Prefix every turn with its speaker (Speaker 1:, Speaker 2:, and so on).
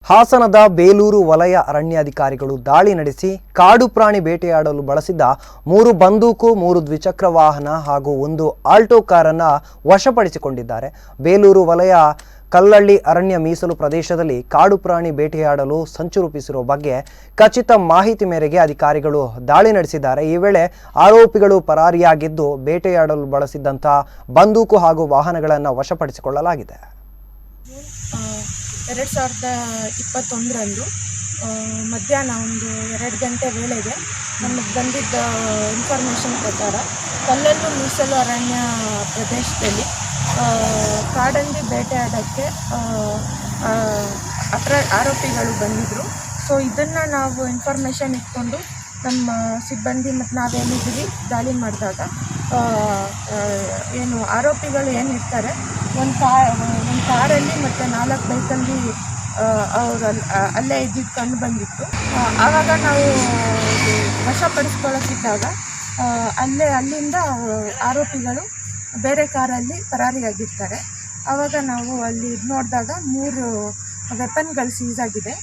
Speaker 1: ಹಾಸನದ ಬೇಲೂರು ವಲಯ ಅರಣ್ಯಾಧಿಕಾರಿಗಳು ದಾಳಿ ನಡೆಸಿ ಕಾಡು ಪ್ರಾಣಿ ಬೇಟೆಯಾಡಲು ಬಳಸಿದ್ದ 3 ಬಂದೂಕು, 3 ದ್ವಿಚಕ್ರ ವಾಹನ ಹಾಗೂ 1 ಆಲ್ಟೋ ಕಾರನ್ನು ವಶಪಡಿಸಿಕೊಂಡಿದ್ದಾರೆ. ಬೇಲೂರು ವಲಯ ಕಲ್ಲಳ್ಳಿ ಅರಣ್ಯ ಮೀಸಲು ಪ್ರದೇಶದಲ್ಲಿ ಕಾಡು ಪ್ರಾಣಿ ಬೇಟೆಯಾಡಲು ಸಂಚು ರೂಪಿಸಿರುವ ಬಗ್ಗೆ ಖಚಿತ ಮಾಹಿತಿ ಮೇರೆಗೆ ಅಧಿಕಾರಿಗಳು ದಾಳಿ ನಡೆಸಿದ್ದಾರೆ. ಈ ವೇಳೆ ಆರೋಪಿಗಳು ಪರಾರಿಯಾಗಿದ್ದು ಬೇಟೆಯಾಡಲು ಬಳಸಿದ್ದಂಥ ಬಂದೂಕು ಹಾಗೂ ವಾಹನಗಳನ್ನು ವಶಪಡಿಸಿಕೊಳ್ಳಲಾಗಿದೆ.
Speaker 2: 2021ರಂದು ಮಧ್ಯಾಹ್ನ ಒಂದು 2 ಗಂಟೆ ವೇಳೆಗೆ ನಮಗೆ ಬಂದಿದ್ದ ಇನ್ಫಾರ್ಮೇಷನ್ ಪ್ರಕಾರ ಕಲ್ಲಳ್ಳಿ ಮೀಸಲು ಅರಣ್ಯ ಪ್ರದೇಶದಲ್ಲಿ ಕಾಡಂದಿ ಬೇಟೆಯಾಡೋಕ್ಕೆ ಆರೋಪಿಗಳು ಬಂದಿದ್ದರು. ಸೊ ಇದನ್ನು ನಾವು ಇನ್ಫಾರ್ಮೇಷನ್ ಇಟ್ಕೊಂಡು ನಮ್ಮ ಸಿಬ್ಬಂದಿ ಮತ್ತು ನಾವೇನಿದ್ದೀವಿ ದಾಳಿ ಮಾಡಿದಾಗ ಏನು ಆರೋಪಿಗಳು ಏನಿರ್ತಾರೆ ಒಂದು ಕಾರಲ್ಲಿ ಮತ್ತು 4 ಬೈಕಲ್ಲಿ ಅವರು ಅಲ್ಲೇ ಇದ್ದಿದ್ದು ಕಂಡು ಬಂದಿತ್ತು. ಆವಾಗ ನಾವು ವಶಪಡಿಸ್ಕೊಳ್ಳೋಕ್ಕಿದ್ದಾಗ ಅಲ್ಲಿಂದ ಆರೋಪಿಗಳು ಬೇರೆ ಕಾರಲ್ಲಿ ಪರಾರಿಯಾಗಿರ್ತಾರೆ. ಆವಾಗ ನಾವು ಅಲ್ಲಿ ನೋಡಿದಾಗ 3 ವೆಪನ್ಗಳು ಸೀಸ್ ಆಗಿದೆ.